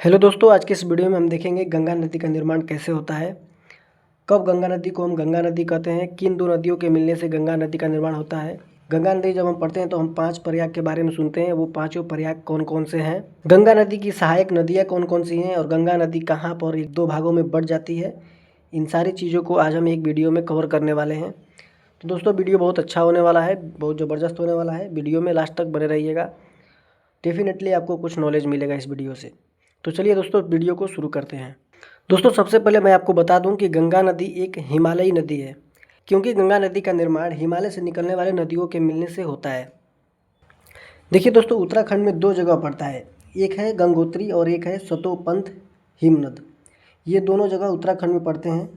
Hello दोस्तों, आज के इस वीडियो में हम देखेंगे गंगा नदी का निर्माण कैसे होता है। कब गंगा नदी को हम गंगा नदी कहते हैं, किन दो नदियों के मिलने से गंगा नदी का निर्माण होता है। गंगा नदी जब हम पढ़ते हैं तो हम 5 प्रयाग के बारे में सुनते हैं। वो पांचों प्रयाग कौन कौन से हैं, गंगा नदी की सहायक नदियाँ कौन कौन सी हैं और गंगा नदी कहाँ पर एक दो भागों में बढ़ जाती है। इन सारी चीज़ों को आज हम एक वीडियो में कवर करने वाले हैं। तो दोस्तों, वीडियो बहुत अच्छा होने वाला है, बहुत ज़बरदस्त होने वाला है। वीडियो में लास्ट तक बने रहिएगा, डेफिनेटली आपको कुछ नॉलेज मिलेगा इस वीडियो से। तो चलिए दोस्तों, वीडियो को शुरू करते हैं। दोस्तों, सबसे पहले मैं आपको बता दूं कि गंगा नदी एक हिमालयी नदी है, क्योंकि गंगा नदी का निर्माण हिमालय से निकलने वाले नदियों के मिलने से होता है। देखिए दोस्तों, उत्तराखंड में दो जगह पड़ता है, एक है गंगोत्री और एक है सतोपंथ हिमनद। ये दोनों जगह उत्तराखंड में पड़ते हैं।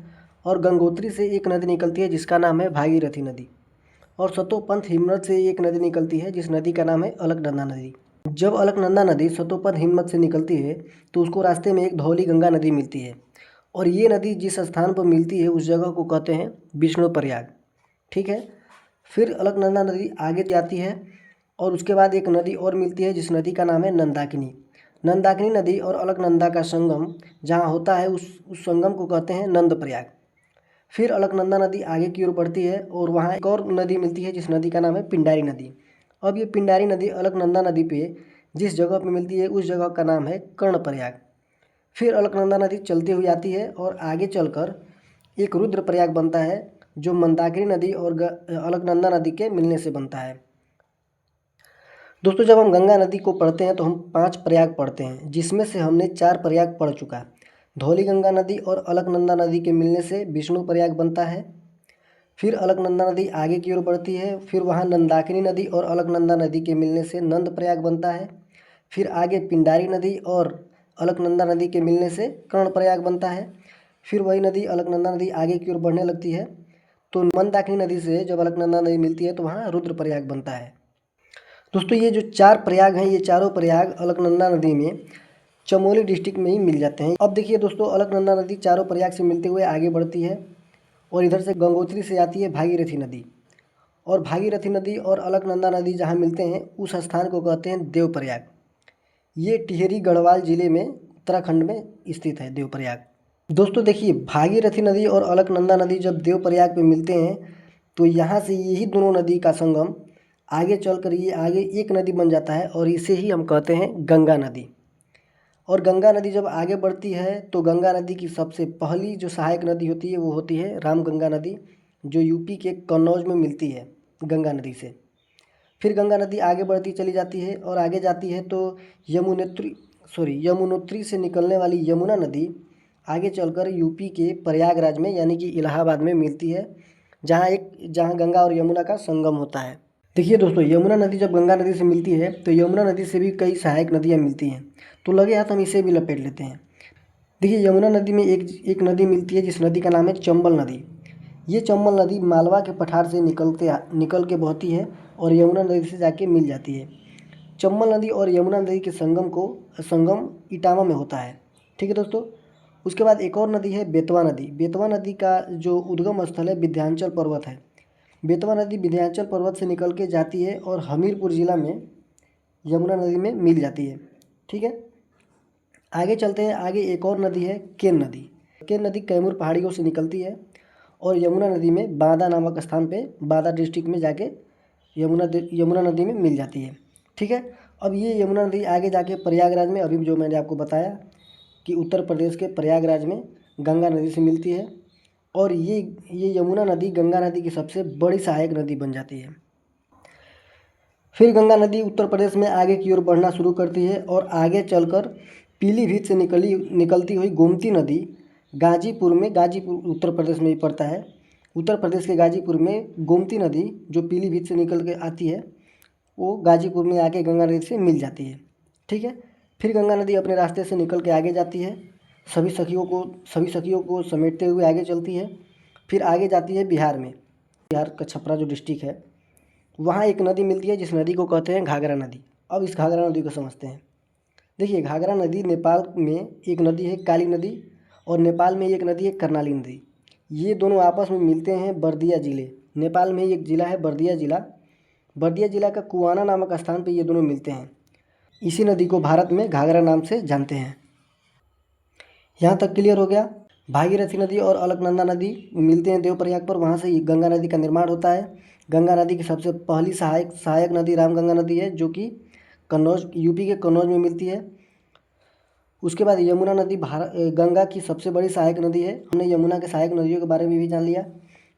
और गंगोत्री से एक नदी निकलती है जिसका नाम है भागीरथी नदी, और सतोपंथ हिमनद से एक नदी निकलती है जिस नदी का नाम है अलकनंदा नदी। जब अलकनंदा नदी सतोपंथ हिमनद से निकलती है तो उसको रास्ते में एक धौली गंगा नदी मिलती है, और ये नदी जिस स्थान पर मिलती है उस जगह को कहते हैं विष्णु प्रयाग। ठीक है। फिर अलकनंदा नदी आगे जाती है और उसके बाद एक नदी और मिलती है जिस नदी का नाम है नंदाकिनी। नंदाकिनी नदी और अलकनंदा का संगम जहाँ होता है उस संगम को कहते हैं नंद प्रयाग। फिर अलकनंदा नदी आगे की ओर बढ़ती है और वहाँ एक और नदी मिलती है जिस नदी का नाम है पिंडारी नदी। अब ये पिंडारी नदी अलकनंदा नदी पे जिस जगह पे मिलती है उस जगह का नाम है कर्णप्रयाग। फिर अलकनंदा नदी चलती हुई आती है और आगे चलकर एक रुद्रप्रयाग बनता है, जो मंदाकिनी नदी और अलकनंदा नदी के मिलने से बनता है। दोस्तों, जब हम गंगा नदी को पढ़ते हैं तो हम 5 प्रयाग पढ़ते हैं, जिसमें से हमने 4 प्रयाग पढ़ चुका। धौली गंगा नदी और अलकनंदा नदी के मिलने से विष्णु प्रयाग बनता है। फिर अलकनंदा नदी आगे की ओर बढ़ती है, फिर वहाँ नंदाकिनी नदी और अलकनंदा नदी के मिलने से नंद प्रयाग बनता है। फिर आगे पिंडारी नदी और अलकनंदा नदी के मिलने से कर्णप्रयाग बनता है। फिर वही नदी अलकनंदा नदी आगे की ओर बढ़ने लगती है तो मंदाकिनी नदी से जब अलकनंदा नदी मिलती है तो वहाँ रुद्रप्रयाग बनता है। दोस्तों, ये जो 4 प्रयाग हैं, ये चारों प्रयाग अलकनंदा नदी में चमोली डिस्ट्रिक्ट में ही मिल जाते हैं। अब देखिए दोस्तों, अलकनंदा नदी चारों प्रयाग से मिलते हुए आगे बढ़ती है और इधर से गंगोत्री से आती है भागीरथी नदी, और भागीरथी नदी और अलकनंदा नदी जहाँ मिलते हैं उस स्थान को कहते हैं देवप्रयाग। ये टिहरी गढ़वाल जिले में उत्तराखंड में स्थित है देवप्रयाग। दोस्तों देखिए, भागीरथी नदी और अलकनंदा नदी जब देवप्रयाग पे मिलते हैं तो यहाँ से यही दोनों नदी का संगम आगे चलकर ये आगे एक नदी बन जाता है और इसे ही हम कहते हैं गंगा नदी। और गंगा नदी जब आगे बढ़ती है तो गंगा नदी की सबसे पहली जो सहायक नदी होती है वो होती है रामगंगा नदी, जो यूपी के कन्नौज में मिलती है गंगा नदी से। फिर गंगा नदी आगे बढ़ती चली जाती है और आगे जाती है तो यमुनोत्री से निकलने वाली यमुना नदी आगे चलकर यूपी के प्रयागराज में यानी कि इलाहाबाद में मिलती है, जहाँ गंगा और यमुना का संगम होता है। देखिए दोस्तों, यमुना नदी जब गंगा नदी से मिलती है तो यमुना नदी से भी कई सहायक नदियाँ मिलती हैं, तो लगे हाथ हम इसे भी लपेट लेते हैं। देखिए, यमुना नदी में एक नदी मिलती है जिस नदी का नाम है चंबल नदी। ये चंबल नदी मालवा के पठार से निकल के बहती है और यमुना नदी से जाके मिल जाती है। चंबल नदी और यमुना नदी के संगम इटावा में होता है। ठीक है दोस्तों। उसके बाद एक और नदी है बेतवा नदी। बेतवा नदी का जो उद्गम स्थल है विंध्याचल पर्वत है। बेतवा नदी विंध्याचल पर्वत से निकल के जाती है और हमीरपुर ज़िला में यमुना नदी में मिल जाती है। ठीक है। आगे चलते हैं, आगे एक और नदी है केन नदी। केन नदी कैमूर पहाड़ियों से निकलती है और यमुना नदी में बांदा नामक स्थान पे बांदा डिस्ट्रिक्ट में जाके यमुना नदी में मिल जाती है। ठीक है। अब ये यमुना नदी आगे जाके प्रयागराज में, अभी जो मैंने आपको बताया कि उत्तर प्रदेश के प्रयागराज में गंगा नदी से मिलती है, और ये यमुना नदी गंगा नदी की सबसे बड़ी सहायक नदी बन जाती है। फिर गंगा नदी उत्तर प्रदेश में आगे की ओर बढ़ना शुरू करती है और आगे चलकर पीलीभीत से निकलती हुई गोमती नदी गाजीपुर उत्तर प्रदेश में ही पड़ता है। उत्तर प्रदेश के गाजीपुर में गोमती नदी जो पीलीभीत से निकल के आती है वो गाजीपुर में आके गंगा नदी से मिल जाती है। ठीक है। फिर गंगा नदी अपने रास्ते से निकल के आगे जाती है, सभी सखियों को समेटते हुए आगे चलती है। फिर आगे जाती है बिहार में। बिहार का छपरा जो डिस्ट्रिक्ट है वहाँ एक नदी मिलती है जिस नदी को कहते हैं घाघरा नदी। अब इस घाघरा नदी को समझते हैं। देखिए, घाघरा नदी नेपाल में एक नदी है काली नदी, और नेपाल में एक नदी है कर्णाली नदी। ये दोनों आपस में मिलते हैं बर्दिया ज़िले। नेपाल में एक ज़िला है बर्दिया ज़िला। बर्दिया ज़िला का कुआना नामक स्थान पे ये दोनों मिलते हैं। इसी नदी को भारत में घाघरा नाम से जानते हैं। यहाँ तक क्लियर हो गया। भागीरथी नदी और अलकनंदा नदी मिलते हैं देवप्रयाग पर, वहाँ से गंगा नदी का निर्माण होता है। गंगा नदी की सबसे पहली सहायक नदी रामगंगा नदी है, जो कि कन्नौज, यूपी के कन्नौज में मिलती है। उसके बाद यमुना नदी गंगा की सबसे बड़ी सहायक नदी है। हमने यमुना के सहायक नदियों के बारे में भी जान लिया।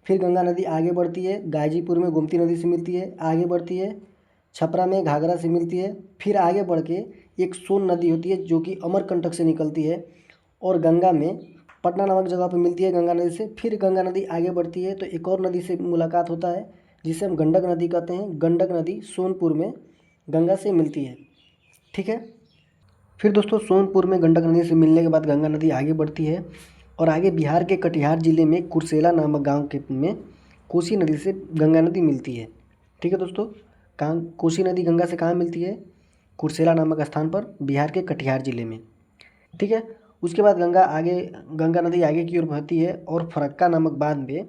फिर गंगा नदी आगे बढ़ती है, गाजीपुर में गोमती नदी से मिलती है, आगे बढ़ती है छपरा में घाघरा से मिलती है। फिर आगे बढ़ के एक सोन नदी होती है जो कि अमरकंटक से निकलती है और गंगा में पटना नामक जगह पर मिलती है गंगा नदी से। फिर गंगा नदी आगे बढ़ती है तो एक और नदी से मुलाकात होता है जिसे हम गंडक नदी कहते हैं। गंडक नदी सोनपुर में गंगा से मिलती है, ठीक है। फिर दोस्तों सोनपुर में गंडक नदी से मिलने के बाद गंगा नदी आगे बढ़ती है और आगे बिहार के कटिहार जिले में कुर्सेला नामक गांव के में कोसी नदी से गंगा नदी मिलती है, ठीक है दोस्तों। कहाँ कोसी नदी गंगा से कहाँ मिलती है? कुर्सेला नामक स्थान पर, बिहार के कटिहार जिले में, ठीक है। उसके बाद गंगा नदी आगे की ओर बहती है और फरक्का नामक बांध में,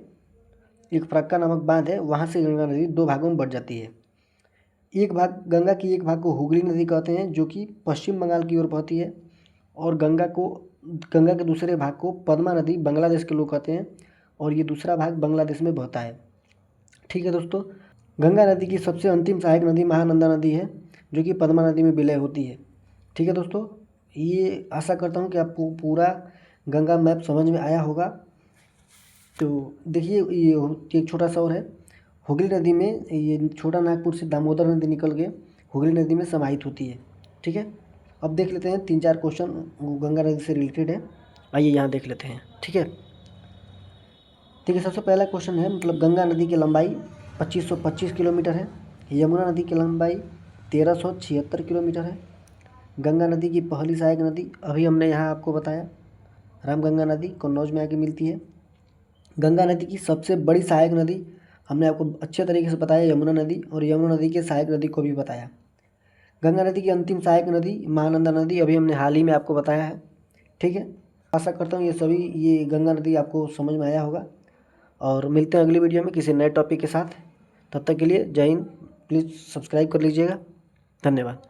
एक फरक्का नामक बांध है, वहाँ से गंगा नदी दो भागों में बढ़ जाती है। गंगा की एक भाग को हुगली नदी कहते हैं जो कि पश्चिम बंगाल की ओर बहती है, और गंगा के दूसरे भाग को पद्मा नदी बांग्लादेश के लोग कहते हैं, और ये दूसरा भाग बांग्लादेश में बहता है, ठीक है दोस्तों। गंगा नदी की सबसे अंतिम सहायक नदी महानंदा नदी है जो कि पद्मा नदी में विलय होती है, ठीक है दोस्तों। ये आशा करता हूँ कि आपको पूरा गंगा मैप समझ में आया होगा। तो देखिए ये एक छोटा सा और है, हुगली नदी में ये छोटा नागपुर से दामोदर नदी निकल के हुगली नदी में समाहित होती है, ठीक है। अब देख लेते हैं 3-4 क्वेश्चन गंगा नदी से रिलेटेड है, आइए यहाँ देख लेते हैं, ठीक है। देखिए सबसे पहला क्वेश्चन है, मतलब गंगा नदी की लंबाई 2525 किलोमीटर है, यमुना नदी की लंबाई 1376 किलोमीटर है। गंगा नदी की पहली सहायक नदी अभी हमने यहाँ आपको बताया, रामगंगा नदी कन्नौज में आके मिलती है। गंगा नदी की सबसे बड़ी सहायक नदी हमने आपको अच्छे तरीके से बताया, यमुना नदी, और यमुना नदी के सहायक नदी को भी बताया। गंगा नदी की अंतिम सहायक नदी महानंदा नदी अभी हमने हाल ही में आपको बताया है, ठीक है। आशा करता हूँ ये गंगा नदी आपको समझ में आया होगा, और मिलते हैं अगली वीडियो में किसी नए टॉपिक के साथ। तब तक के लिए जय हिंद। प्लीज़ सब्सक्राइब कर लीजिएगा, धन्यवाद।